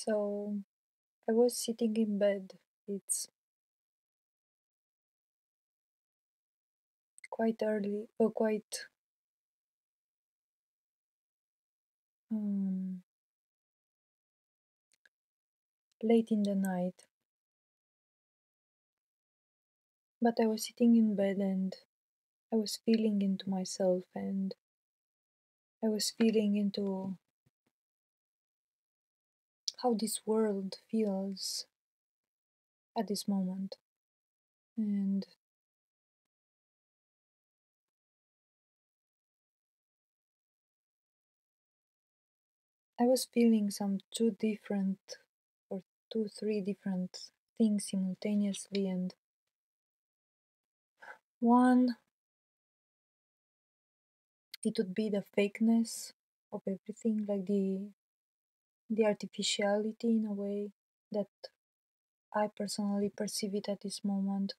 So I was sitting in bed. It's quite early, or quite um, late in the night. But I was sitting in bed and I was feeling into myself and I was feeling into how this world feels at this moment. And I was feeling some or three different things simultaneously. And one, it would be the fakeness of everything, like the artificiality in a way that I personally perceive it at this moment.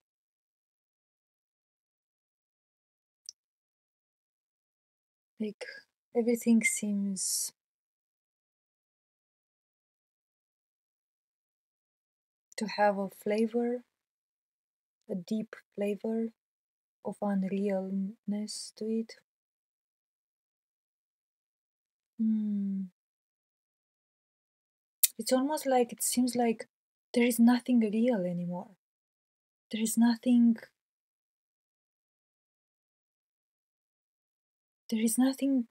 Like everything seems to have a flavor, a deep flavor of unrealness to it. Hmm. It's almost like it seems like there is nothing real anymore. There is nothing, there is nothing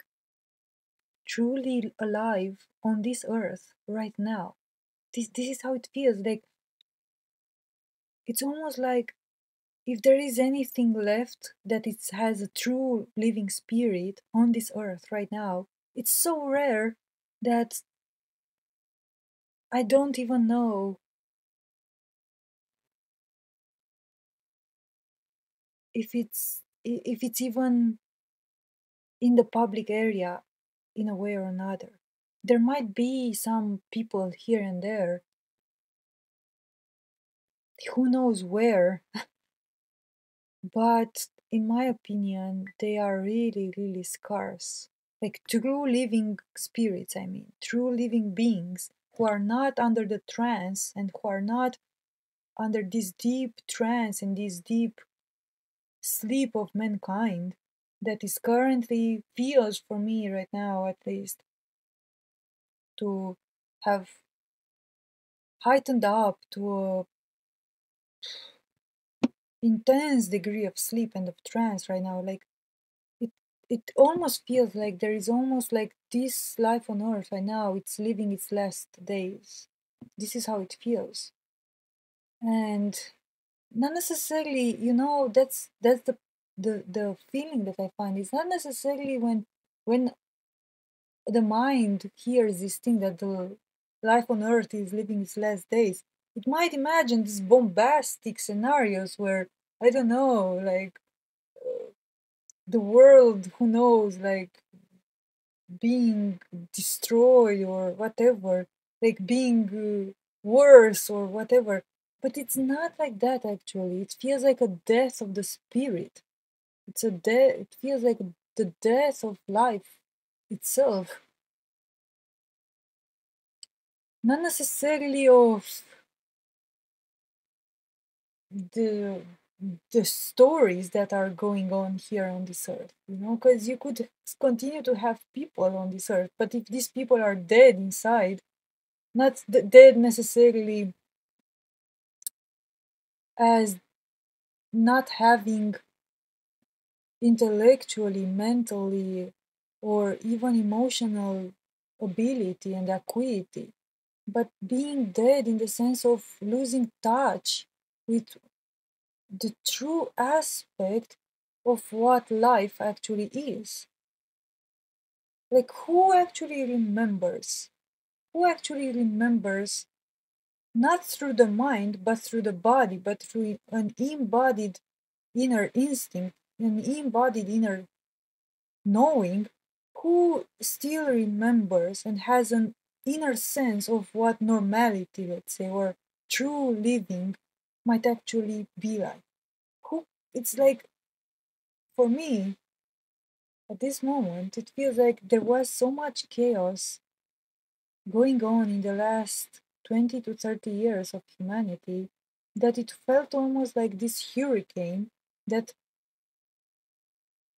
truly alive on this earth right now. This is how it feels. Like it's almost like if there is anything left that it has a true living spirit on this earth right now, it's so rare that I don't even know if it's even in the public area in a way or another. There might be some people here and there, who knows where, but in my opinion, they are really, really scarce. Like true living spirits, I mean, true living beings who are not under the trance and who are not under this deep trance and this deep sleep of mankind that is currently feels for me right now, at least, to have heightened up to a intense degree of sleep and of trance right now. Like it it almost feels like there is almost like this life on earth right now, it's living its last days. This is how it feels. And not necessarily, that's the feeling that I find. It's not necessarily when the mind hears this thing that the life on earth is living its last days. It might imagine these bombastic scenarios where, I don't know, like the world, who knows, like being destroyed or whatever, like being worse or whatever. But it's not like that actually. It feels like a death of the spirit. It feels like the death of life itself. Not necessarily of the the stories that are going on here on this earth, because you could continue to have people on this earth, but if these people are dead inside, not dead necessarily as not having intellectually, mentally, or even emotional ability and acuity, but being dead in the sense of losing touch with the true aspect of what life actually is. Like, who actually remembers? Who actually remembers, not through the mind, but through the body, but through an embodied inner instinct, an embodied inner knowing, who still remembers and has an inner sense of what normality, let's say, or true living might actually be like? Who? It's like, for me, at this moment, it feels like there was so much chaos going on in the last 20 to 30 years of humanity, that it felt almost like this hurricane that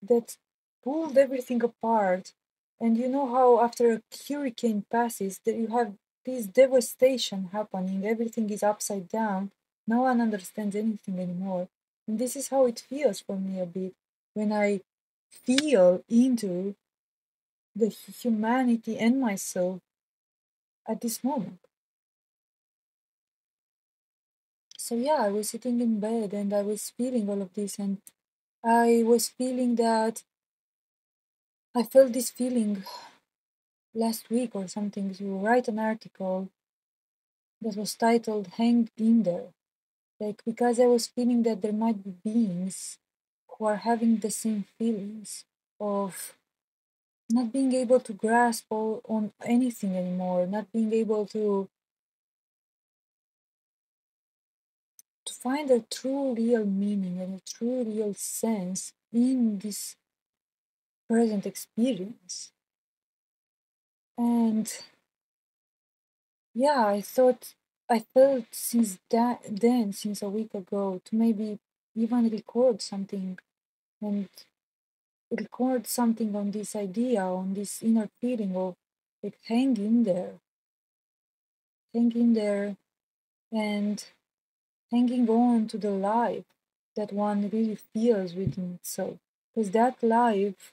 that pulled everything apart. And you know how after a hurricane passes, that you have this devastation happening, everything is upside down, no one understands anything anymore. And this is how it feels for me a bit when I feel into the humanity and myself at this moment. So yeah, I was sitting in bed and I was feeling all of this, and I was feeling that I felt this feeling last week or something to write an article that was titled Hang in There. Like, because I was feeling that there might be beings who are having the same feelings of not being able to grasp on anything anymore, not being able to find a true real meaning and a true real sense in this present experience. And yeah, I felt since then, since a week ago, to maybe even record something and record something on this idea, on this inner feeling of like hang in there, and hanging on to the life that one really feels within itself. Because that life,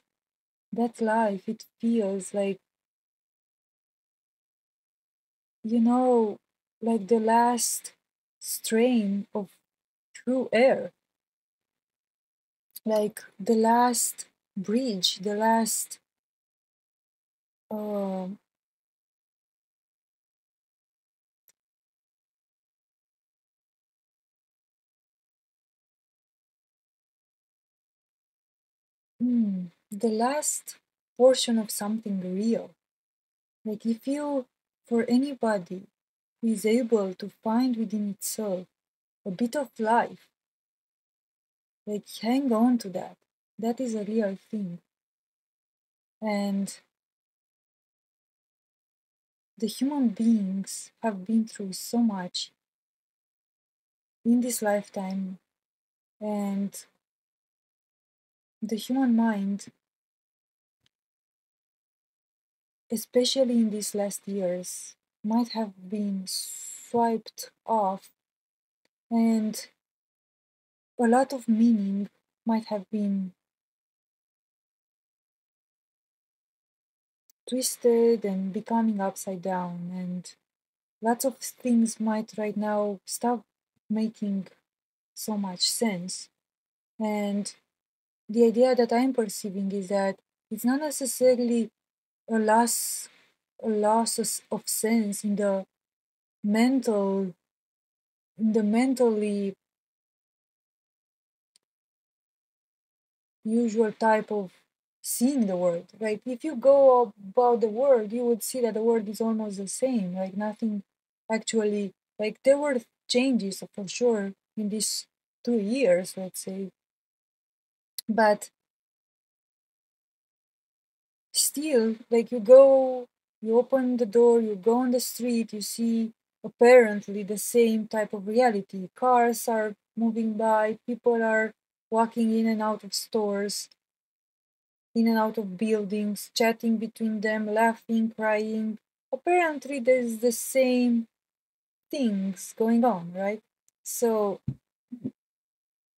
it feels like, you know, like the last strain of true air, like the last bridge, the last uh, the last portion of something real. Like if you, for anybody who is able to find within itself a bit of life, like hang on to that. That is a real thing. And the human beings have been through so much in this lifetime, and the human mind, especially in these last years, might have been swiped off, and a lot of meaning might have been twisted and becoming upside down, and lots of things might right now stop making so much sense. And the idea that I'm perceiving is that it's not necessarily a loss of sense in the mental in the mentally usual type of seeing the world. Like if you go about the world, you would see that the world is almost the same. Like nothing actually, like there were changes for sure in these 2 years, let's say, but still, like you open the door, you go on the street, you see apparently the same type of reality. Cars are moving by, people are walking in and out of stores, in and out of buildings, chatting between them, laughing, crying. Apparently, there's the same things going on, right? So,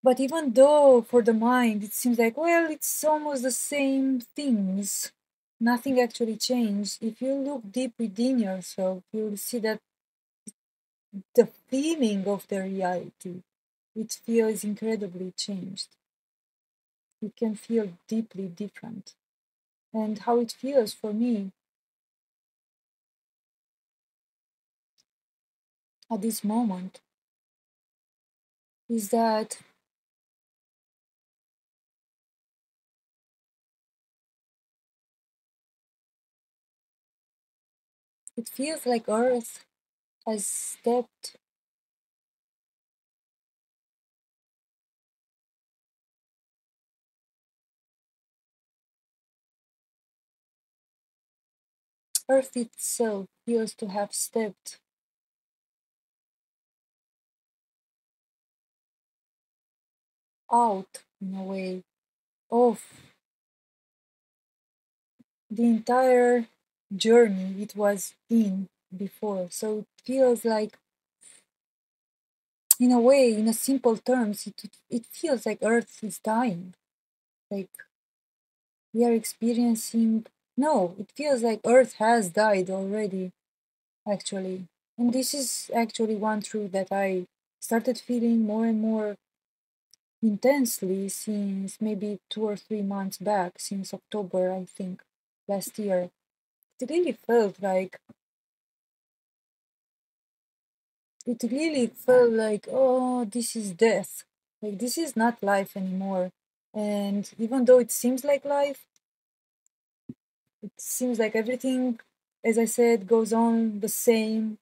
but even though for the mind it seems like, well, it's almost the same things, nothing actually changed. If you look deep within yourself, you'll see that the feeling of the reality, it feels incredibly changed. You can feel deeply different. And how it feels for me at this moment is that it feels like Earth has stepped, Earth itself feels to have stepped out in a way of the entire journey it was in before. So it feels like, in a way, in a simple terms, it feels like Earth is dying. Like we are experiencing. No, it feels like Earth has died already, actually. And this is actually one truth that I started feeling more and more intensely since maybe 2 or 3 months back, since October, I think, last year. It really felt like oh, this is death. Like this is not life anymore. And even though it seems like life, it seems like everything, as I said, goes on the same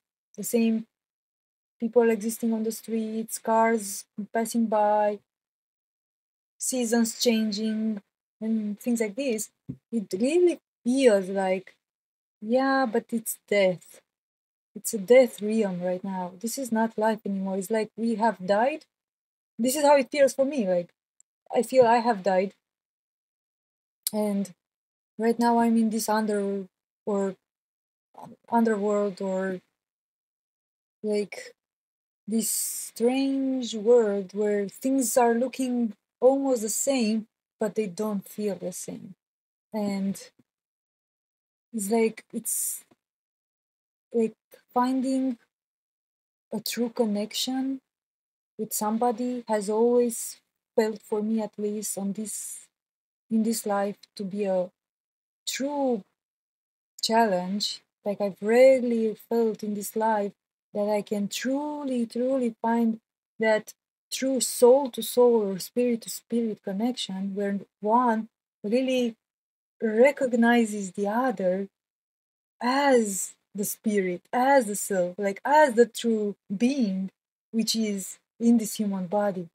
people existing on the streets, cars passing by, seasons changing, and things like this. It really feels like, yeah, but it's death. It's a death realm right now. This is not life anymore. It's like we have died. This is how it feels for me. Like I feel I have died, and right now I'm in this or underworld, or like this strange world where things are looking almost the same, but they don't feel the same. And it's like finding a true connection with somebody has always felt, for me at least, on this in this life, to be a true challenge. Like I've rarely felt in this life that I can truly find that true soul to soul or spirit to spirit connection where one really recognizes the other as the spirit, as the self, like as the true being which is in this human body.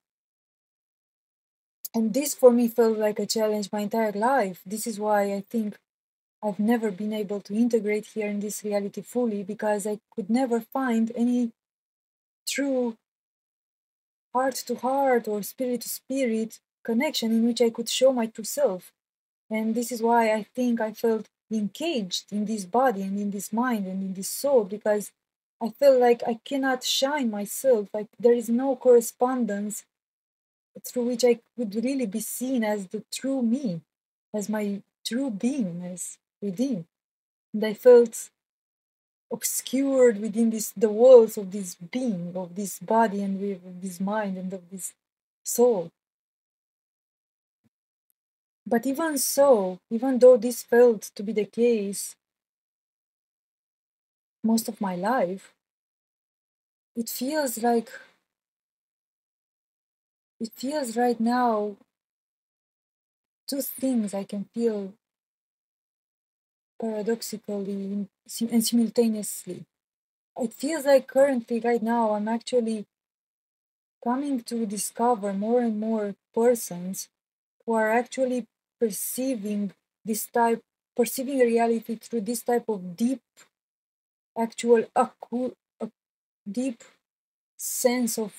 And this for me felt like a challenge my entire life. This is why I think I've never been able to integrate here in this reality fully, because I could never find any true heart to heart or spirit to spirit connection in which I could show my true self. And this is why I think I felt encaged in this body and in this mind and in this soul, because I feel like I cannot shine myself. Like there is no correspondence through which I could really be seen as the true me, as my true beingness within. And I felt obscured within the walls of this being, of this body, and of this mind, and of this soul. But even so, even though this felt to be the case most of my life, it feels like it feels right now two things I can feel paradoxically and simultaneously. It feels like currently, right now, I'm actually coming to discover more and more persons who are actually perceiving this type, perceiving reality through this type of deep, actual, a deep sense of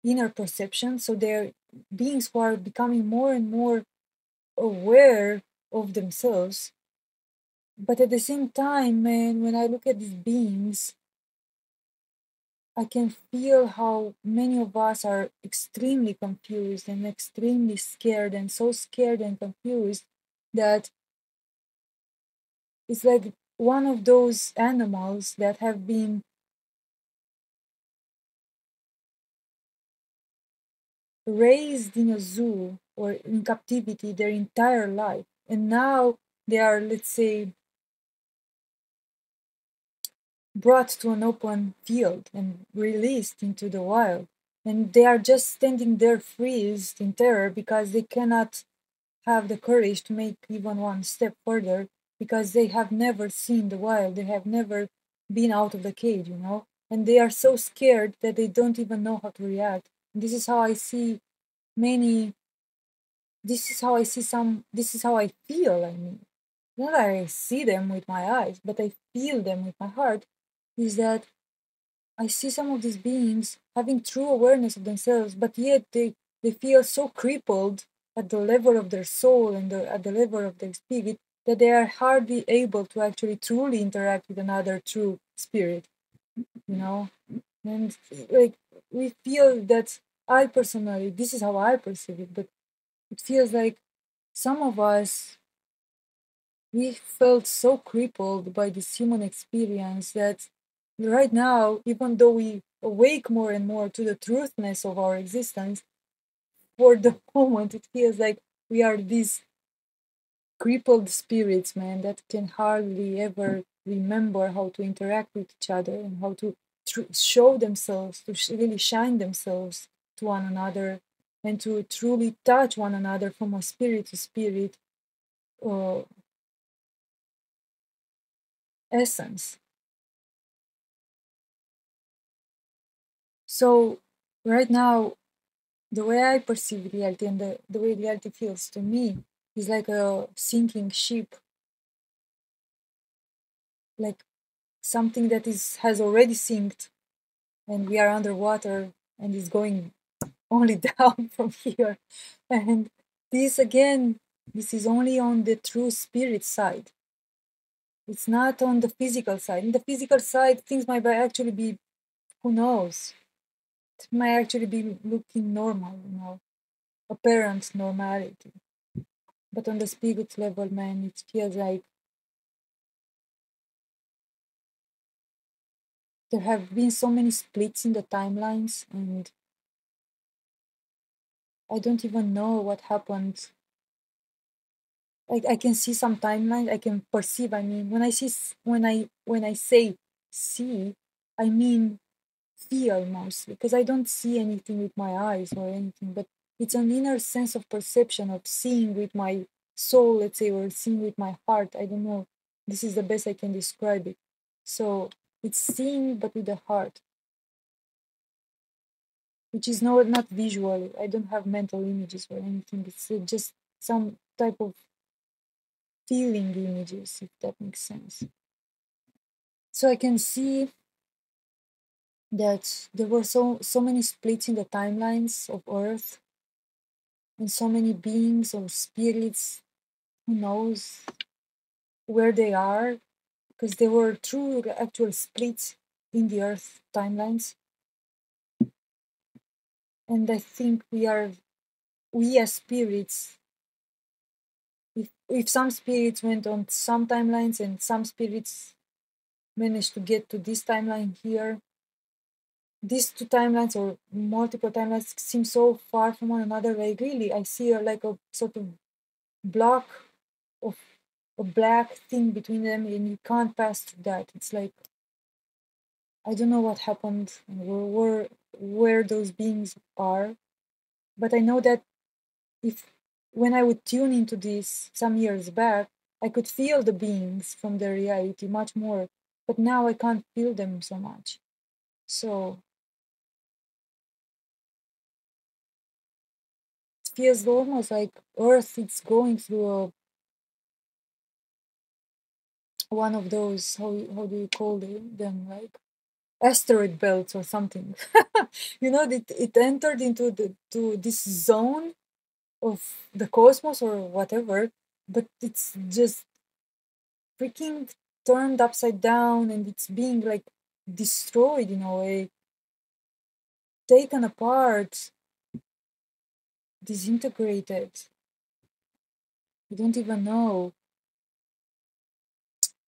inner perception. So they're beings who are becoming more and more aware of themselves. But at the same time, man, when I look at these beings, I can feel how many of us are extremely confused and extremely scared, and so scared and confused that it's like one of those animals that have been raised in a zoo or in captivity their entire life. And now they are, let's say, brought to an open field and released into the wild. And they are just standing there freezed in terror because they cannot have the courage to make even one step further, because they have never seen the wild, they have never been out of the cage. And they are so scared that they don't even know how to react. This is how I see many, this is how I see some, this is how I feel. I mean, not that I see them with my eyes, but I feel them with my heart, is that I see some of these beings having true awareness of themselves, but yet they they feel so crippled at the level of their soul and at the level of their spirit that they are hardly able to actually truly interact with another true spirit, you know? And like we feel that, I personally, this is how I perceive it, but it feels like some of us, we felt so crippled by this human experience that right now, even though we awake more and more to the truthness of our existence, for the moment it feels like we are these crippled spirits, man, that can hardly ever remember how to interact with each other and how to show themselves, to really shine themselves to one another, and to truly touch one another from a spirit to spirit uh, essence. So, right now, the way I perceive reality and the way reality feels to me is like a sinking ship, like something that is has already sinked and we are underwater and is going only down from here. And this again, this is only on the true spirit side. It's not on the physical side. In the physical side, things might actually be, who knows? It might actually be looking normal, apparent normality. But on the spirit level, man, it feels like there have been so many splits in the timelines, and I don't even know what happened. Like I can see some timelines, I can perceive. I mean, when I say see, I mean feel mostly, because I don't see anything with my eyes or anything, but it's an inner sense of perception of seeing with my soul, let's say, or seeing with my heart. I don't know. This is the best I can describe it. So it's seeing, but with the heart, which is not visual. I don't have mental images or anything. It's just some type of feeling images, if that makes sense. So I can see that there were so many splits in the timelines of Earth, and so many beings or spirits, who knows where they are, because there were true actual splits in the Earth timelines. And I think we as spirits, if some spirits went on some timelines and some spirits managed to get to this timeline here, these two timelines or multiple timelines seem so far from one another. Like really, I see like a sort of block of a black thing between them, and you can't pass through that. It's like I don't know what happened and where those beings are, but I know that if when I would tune into this some years back, I could feel the beings from the reality much more, but now I can't feel them so much. So it feels almost like Earth is going through one of those, how do you call them, like asteroid belts or something. That it entered into to this zone of the cosmos or whatever, but it's just freaking turned upside down, and it's being like destroyed in a way, taken apart, disintegrated. You don't even know.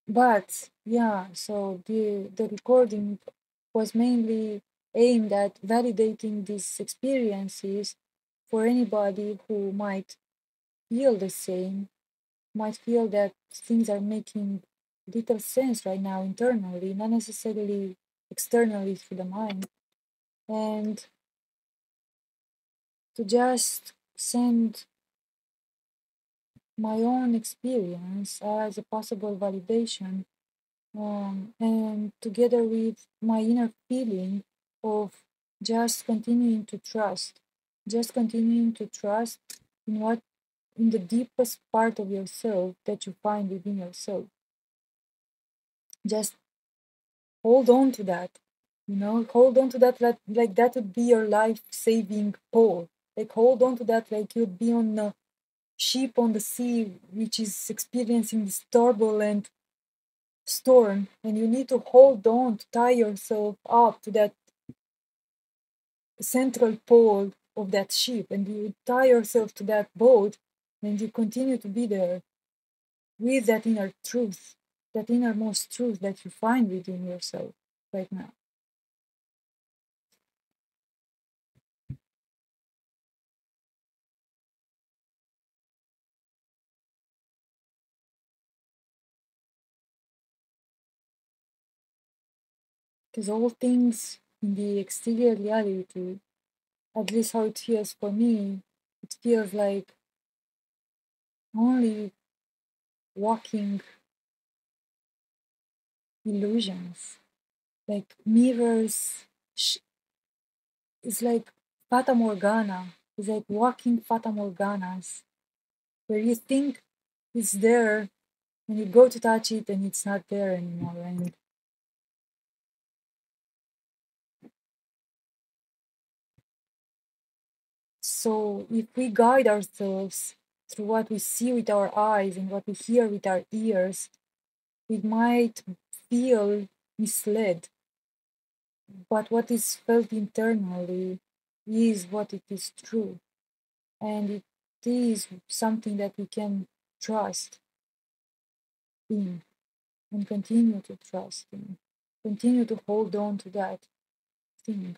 But yeah, so the recording was mainly aimed at validating these experiences for anybody who might feel the same, might feel that things are making little sense right now internally, not necessarily externally through the mind. And to just send my own experience as a possible validation, and together with my inner feeling of just continuing to trust in what in the deepest part of yourself that you find within yourself. Just hold on to that, hold on to that, like that would be your life saving pole. Like hold on to that like you'd be on a ship on the sea which is experiencing this turbulent storm, and you need to hold on to tie yourself up to that central pole of that ship, and you tie yourself to that boat, and you continue to be there with that inner truth, that innermost truth that you find within yourself right now. Because all things in the exterior reality, at least how it feels for me, it feels like only walking illusions, like mirrors. It's like Fata Morgana. It's like walking Fata Morganas, where you think it's there, and you go to touch it, and it's not there anymore. And so, if we guide ourselves through what we see with our eyes and what we hear with our ears, we might feel misled. But what is felt internally is what it is true. And it is something that we can trust in and continue to trust in, continue to hold on to that thing.